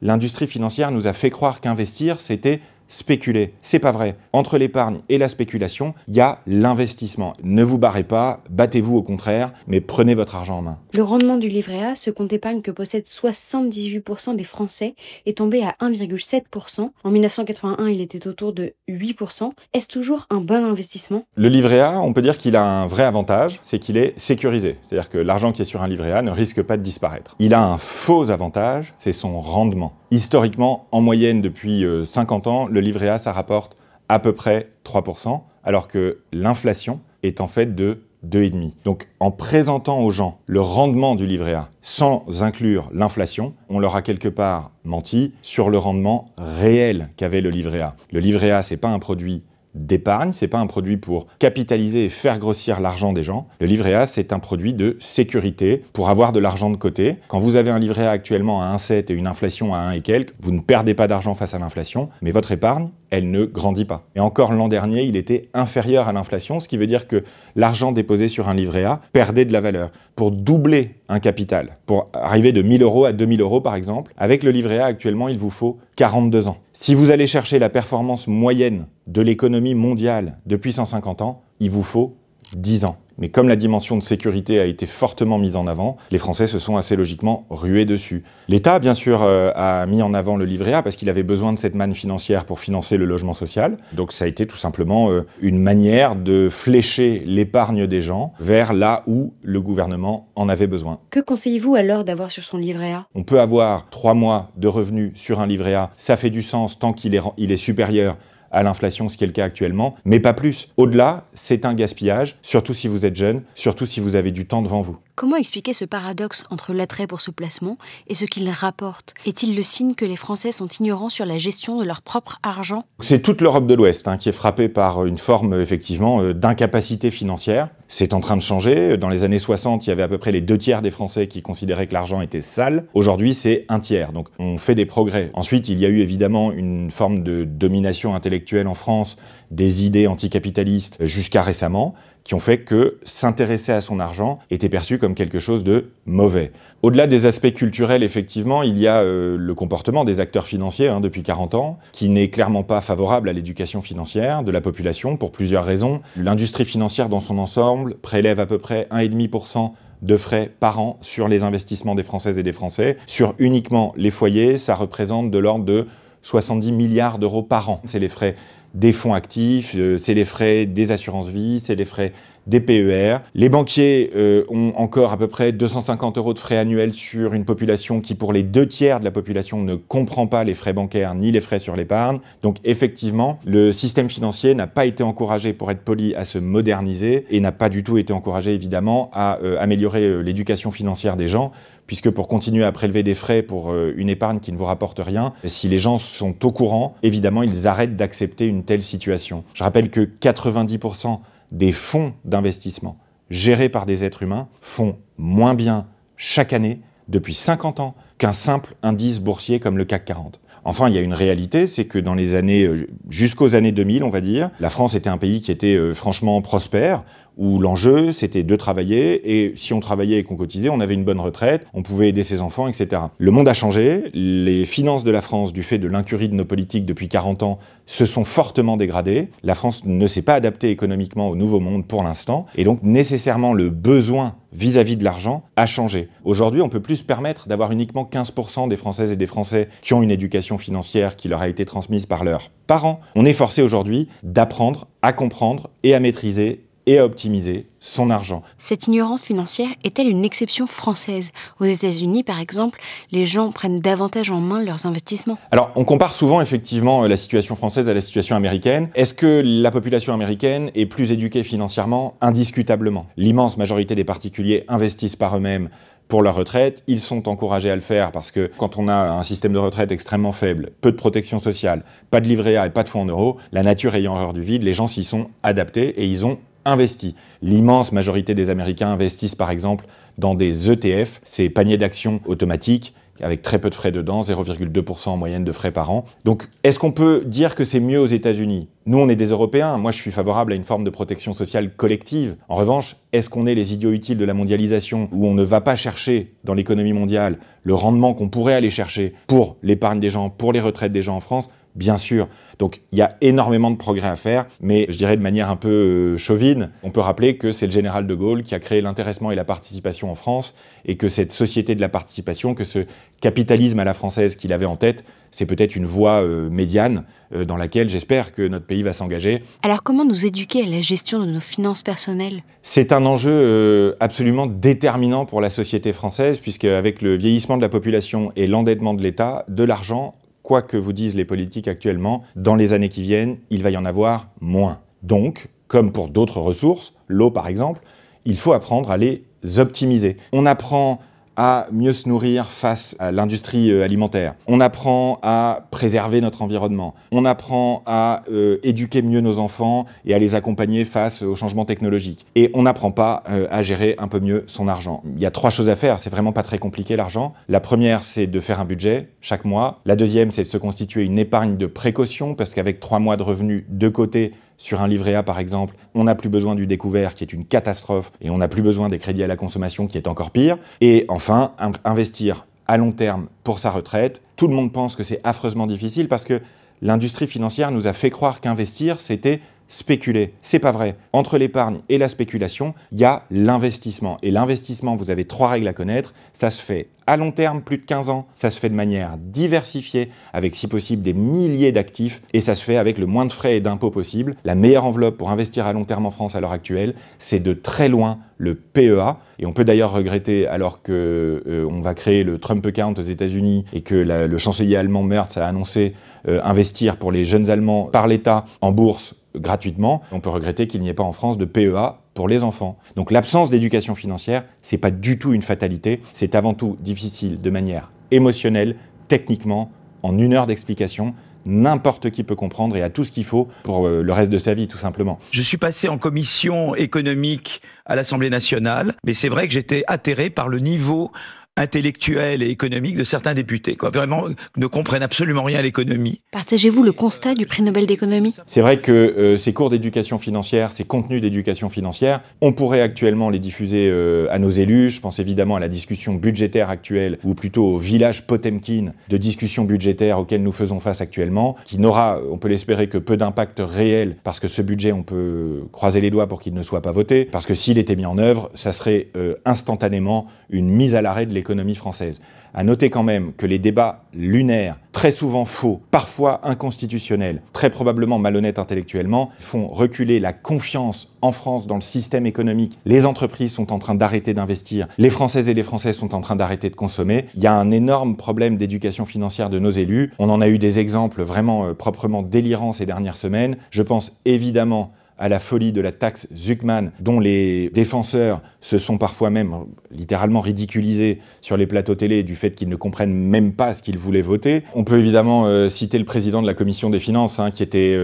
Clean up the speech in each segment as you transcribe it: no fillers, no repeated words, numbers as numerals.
l'industrie financière nous a fait croire qu'investir, c'était spéculer. C'est pas vrai. Entre l'épargne et la spéculation, il y a l'investissement. Ne vous barrez pas, battez-vous au contraire, mais prenez votre argent en main. Le rendement du livret A, ce compte épargne que possèdent 78% des Français, est tombé à 1,7%. En 1981, il était autour de 8%. Est-ce toujours un bon investissement? Le livret A, on peut dire qu'il a un vrai avantage, c'est qu'il est sécurisé. C'est-à-dire que l'argent qui est sur un livret A ne risque pas de disparaître. Il a un faux avantage, c'est son rendement. Historiquement, en moyenne depuis 50 ans, le livret A, ça rapporte à peu près 3%, alors que l'inflation est en fait de 2,5%. Donc, en présentant aux gens le rendement du livret A sans inclure l'inflation, on leur a quelque part menti sur le rendement réel qu'avait le livret A. Le livret A, c'est pas un produit d'épargne, c'est pas un produit pour capitaliser et faire grossir l'argent des gens. Le livret A, c'est un produit de sécurité pour avoir de l'argent de côté. Quand vous avez un livret A actuellement à 1,7 et une inflation à 1 et quelques, vous ne perdez pas d'argent face à l'inflation, mais votre épargne, elle ne grandit pas. Et encore l'an dernier, il était inférieur à l'inflation, ce qui veut dire que l'argent déposé sur un livret A perdait de la valeur. Pour doubler un capital, pour arriver de 1 000 € à 2 000 € par exemple, avec le livret A actuellement, il vous faut 42 ans. Si vous allez chercher la performance moyenne de l'économie mondiale depuis 150 ans, il vous faut 10 ans. Mais comme la dimension de sécurité a été fortement mise en avant, les Français se sont assez logiquement rués dessus. L'État, bien sûr, a mis en avant le livret A parce qu'il avait besoin de cette manne financière pour financer le logement social. Donc ça a été tout simplement une manière de flécher l'épargne des gens vers là où le gouvernement en avait besoin. Que conseillez-vous alors d'avoir sur son livret A? On peut avoir 3 mois de revenus sur un livret A, ça fait du sens tant qu'il est supérieur à l'inflation, ce qui est le cas actuellement, mais pas plus. Au-delà, c'est un gaspillage, surtout si vous êtes jeune, surtout si vous avez du temps devant vous. Comment expliquer ce paradoxe entre l'attrait pour ce placement et ce qu'il rapporte? Est-il le signe que les Français sont ignorants sur la gestion de leur propre argent? C'est toute l'Europe de l'Ouest qui est frappée par une forme, effectivement, d'incapacité financière. C'est en train de changer. Dans les années 60, il y avait à peu près les 2/3 des Français qui considéraient que l'argent était sale. Aujourd'hui, c'est 1/3. Donc, on fait des progrès. Ensuite, il y a eu évidemment une forme de domination intellectuelle en France, des idées anticapitalistes jusqu'à récemment, qui ont fait que s'intéresser à son argent était perçu comme quelque chose de mauvais. Au-delà des aspects culturels, effectivement, il y a le comportement des acteurs financiers depuis 40 ans, qui n'est clairement pas favorable à l'éducation financière de la population pour plusieurs raisons. L'industrie financière dans son ensemble prélève à peu près 1,5% de frais par an sur les investissements des Françaises et des Français. Sur uniquement les foyers, ça représente de l'ordre de 70 milliards d'euros par an. C'est les frais des fonds actifs, c'est les frais des assurances-vie, c'est les frais des PER. Les banquiers ont encore à peu près 250 € de frais annuels sur une population qui, pour les 2/3 de la population, ne comprend pas les frais bancaires ni les frais sur l'épargne. Donc effectivement, le système financier n'a pas été encouragé, pour être poli, à se moderniser et n'a pas du tout été encouragé, évidemment, à améliorer l'éducation financière des gens, puisque pour continuer à prélever des frais pour une épargne qui ne vous rapporte rien, si les gens sont au courant, évidemment, ils arrêtent d'accepter une telle situation. Je rappelle que 90% des fonds d'investissement gérés par des êtres humains font moins bien chaque année, depuis 50 ans, qu'un simple indice boursier comme le CAC 40. Enfin, il y a une réalité, c'est que dans les années, jusqu'aux années 2000, on va dire, la France était un pays qui était franchement prospère, où l'enjeu, c'était de travailler, et si on travaillait et qu'on cotisait, on avait une bonne retraite, on pouvait aider ses enfants, etc. Le monde a changé, les finances de la France, du fait de l'incurie de nos politiques depuis 40 ans, se sont fortement dégradées. La France ne s'est pas adaptée économiquement au nouveau monde pour l'instant, et donc nécessairement le besoin vis-à-vis de l'argent a changé. Aujourd'hui, on peut plus se permettre d'avoir uniquement 15% des Françaises et des Français qui ont une éducation financière qui leur a été transmise par leurs parents. On est forcé aujourd'hui d'apprendre à comprendre et à maîtriser et à optimiser son argent. Cette ignorance financière est-elle une exception française? Aux États-Unis, par exemple, les gens prennent davantage en main leurs investissements. Alors, on compare souvent effectivement la situation française à la situation américaine. Est-ce que la population américaine est plus éduquée financièrement? Indiscutablement. L'immense majorité des particuliers investissent par eux-mêmes pour leur retraite. Ils sont encouragés à le faire parce que quand on a un système de retraite extrêmement faible, peu de protection sociale, pas de livret A et pas de fonds en euros, la nature ayant horreur du vide, les gens s'y sont adaptés et ils ont investi. L'immense majorité des Américains investissent par exemple dans des ETF, ces paniers d'actions automatiques avec très peu de frais dedans, 0,2% en moyenne de frais par an. Donc, est-ce qu'on peut dire que c'est mieux aux États-Unis? Nous, on est des Européens. Moi, je suis favorable à une forme de protection sociale collective. En revanche, est-ce qu'on est les idiots utiles de la mondialisation, où on ne va pas chercher dans l'économie mondiale le rendement qu'on pourrait aller chercher pour l'épargne des gens, pour les retraites des gens en France? Bien sûr. Donc, il y a énormément de progrès à faire, mais je dirais de manière un peu chauvine, on peut rappeler que c'est le général de Gaulle qui a créé l'intéressement et la participation en France, et que cette société de la participation, que ce capitalisme à la française qu'il avait en tête, c'est peut-être une voie médiane dans laquelle j'espère que notre pays va s'engager. Alors comment nous éduquer à la gestion de nos finances personnelles? C'est un enjeu absolument déterminant pour la société française, puisque avec le vieillissement de la population et l'endettement de l'État, de l'argent, quoi que vous disent les politiques actuellement, dans les années qui viennent, il va y en avoir moins. Donc, comme pour d'autres ressources, l'eau par exemple, il faut apprendre à les optimiser. On apprend à mieux se nourrir face à l'industrie alimentaire. On apprend à préserver notre environnement. On apprend à éduquer mieux nos enfants et à les accompagner face aux changements technologiques. Et on n'apprend pas à gérer un peu mieux son argent. Il y a 3 choses à faire, c'est vraiment pas très compliqué l'argent. La première, c'est de faire un budget chaque mois. La deuxième, c'est de se constituer une épargne de précaution, parce qu'avec 3 mois de revenus de côté, sur un livret A, par exemple, on n'a plus besoin du découvert, qui est une catastrophe, et on n'a plus besoin des crédits à la consommation, qui est encore pire. Et enfin, investir à long terme pour sa retraite. Tout le monde pense que c'est affreusement difficile, parce que l'industrie financière nous a fait croire qu'investir, c'était spéculer. C'est pas vrai. Entre l'épargne et la spéculation, il y a l'investissement. Et l'investissement, vous avez 3 règles à connaître. Ça se fait à long terme, plus de 15 ans. Ça se fait de manière diversifiée, avec si possible des milliers d'actifs. Et ça se fait avec le moins de frais et d'impôts possible. La meilleure enveloppe pour investir à long terme en France à l'heure actuelle, c'est de très loin le PEA. Et on peut d'ailleurs regretter, alors qu'on va créer le Trump Account aux États-Unis et que le chancelier allemand Merz a annoncé investir pour les jeunes Allemands par l'État en bourse gratuitement, on peut regretter qu'il n'y ait pas en France de PEA pour les enfants. Donc l'absence d'éducation financière, c'est pas du tout une fatalité, c'est avant tout difficile de manière émotionnelle, techniquement, en 1 heure d'explication. N'importe qui peut comprendre et a tout ce qu'il faut pour le reste de sa vie, tout simplement. Je suis passé en commission économique à l'Assemblée nationale, mais c'est vrai que j'étais atterré par le niveau intellectuel et économique de certains députés, quoi. Vraiment, ne comprennent absolument rien à l'économie. Partagez-vous le constat du prix Nobel d'économie? C'est vrai que ces cours d'éducation financière, ces contenus d'éducation financière, on pourrait actuellement les diffuser à nos élus. Je pense évidemment à la discussion budgétaire actuelle, ou plutôt au village Potemkin de discussion budgétaire auquel nous faisons face actuellement, qui n'aura, on peut l'espérer, que peu d'impact réel, parce que ce budget, on peut croiser les doigts pour qu'il ne soit pas voté, parce que s'il était mis en œuvre, ça serait instantanément une mise à l'arrêt de l'économie française. À noter quand même que les débats lunaires, très souvent faux, parfois inconstitutionnels, très probablement malhonnêtes intellectuellement, font reculer la confiance en France dans le système économique. Les entreprises sont en train d'arrêter d'investir, les Françaises et les Français sont en train d'arrêter de consommer. Il y a un énorme problème d'éducation financière de nos élus. On en a eu des exemples vraiment proprement délirants ces dernières semaines. Je pense évidemment à la folie de la taxe Zuckman, dont les défenseurs se sont parfois même littéralement ridiculisés sur les plateaux télé du fait qu'ils ne comprennent même pas ce qu'ils voulaient voter. On peut évidemment citer le président de la commission des finances, qui était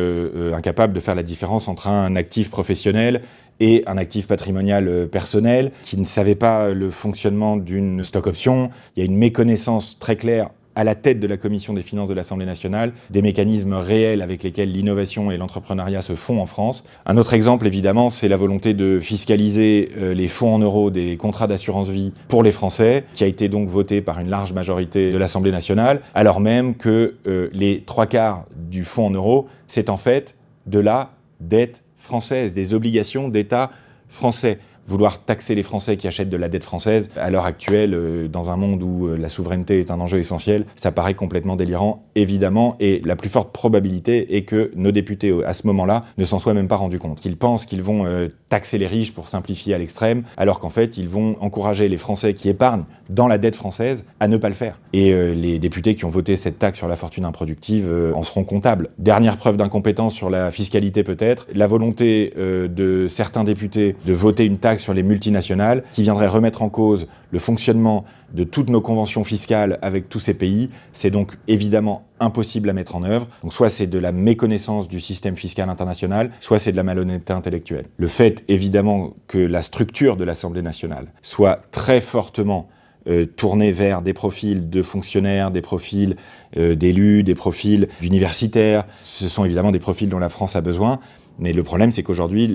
incapable de faire la différence entre un actif professionnel et un actif patrimonial personnel, qui ne savait pas le fonctionnement d'une stock option. Il y a une méconnaissance très claire à la tête de la commission des finances de l'Assemblée nationale, des mécanismes réels avec lesquels l'innovation et l'entrepreneuriat se font en France. Un autre exemple, évidemment, c'est la volonté de fiscaliser les fonds en euros des contrats d'assurance vie pour les Français, qui a été donc voté par une large majorité de l'Assemblée nationale, alors même que les 3/4 du fonds en euros, c'est en fait de la dette française, des obligations d'État français. Vouloir taxer les Français qui achètent de la dette française, à l'heure actuelle, dans un monde où la souveraineté est un enjeu essentiel, ça paraît complètement délirant, évidemment, et la plus forte probabilité est que nos députés, à ce moment-là, ne s'en soient même pas rendus compte. Qu'ils pensent qu'ils vont taxer les riches pour simplifier à l'extrême, alors qu'en fait, ils vont encourager les Français qui épargnent dans la dette française à ne pas le faire. Et les députés qui ont voté cette taxe sur la fortune improductive en seront comptables. Dernière preuve d'incompétence sur la fiscalité peut-être, la volonté de certains députés de voter une taxe sur les multinationales qui viendrait remettre en cause le fonctionnement de toutes nos conventions fiscales avec tous ces pays, c'est donc évidemment impossible à mettre en œuvre. Donc soit c'est de la méconnaissance du système fiscal international, soit c'est de la malhonnêteté intellectuelle. Le fait évidemment que la structure de l'Assemblée nationale soit très fortement tournés vers des profils de fonctionnaires, des profils d'élus, des profils d'universitaires. Ce sont évidemment des profils dont la France a besoin. Mais le problème, c'est qu'aujourd'hui,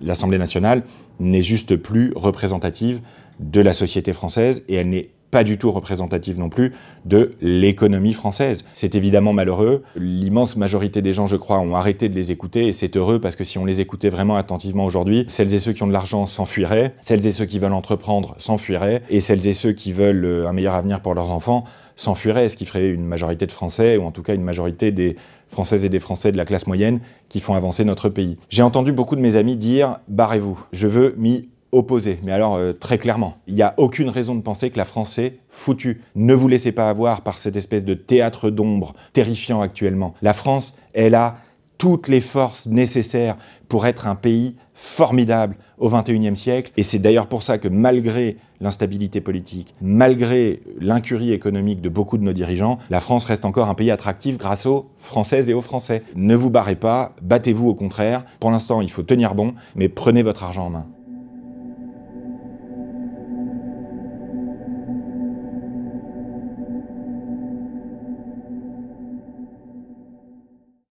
l'Assemblée nationale n'est juste plus représentative de la société française et elle n'est pas du tout représentative non plus de l'économie française. C'est évidemment malheureux. L'immense majorité des gens, je crois, ont arrêté de les écouter et c'est heureux parce que si on les écoutait vraiment attentivement aujourd'hui, celles et ceux qui ont de l'argent s'enfuiraient, celles et ceux qui veulent entreprendre s'enfuiraient et celles et ceux qui veulent un meilleur avenir pour leurs enfants s'enfuiraient, ce qui ferait une majorité de Français ou en tout cas une majorité des Françaises et des Français de la classe moyenne qui font avancer notre pays. J'ai entendu beaucoup de mes amis dire « barrez-vous, je veux m'y opposé, mais alors très clairement. Il n'y a aucune raison de penser que la France est foutue. Ne vous laissez pas avoir par cette espèce de théâtre d'ombre terrifiant actuellement. La France, elle a toutes les forces nécessaires pour être un pays formidable au XXIe siècle. Et c'est d'ailleurs pour ça que malgré l'instabilité politique, malgré l'incurie économique de beaucoup de nos dirigeants, la France reste encore un pays attractif grâce aux Françaises et aux Français. Ne vous barrez pas, battez-vous au contraire. Pour l'instant, il faut tenir bon, mais prenez votre argent en main.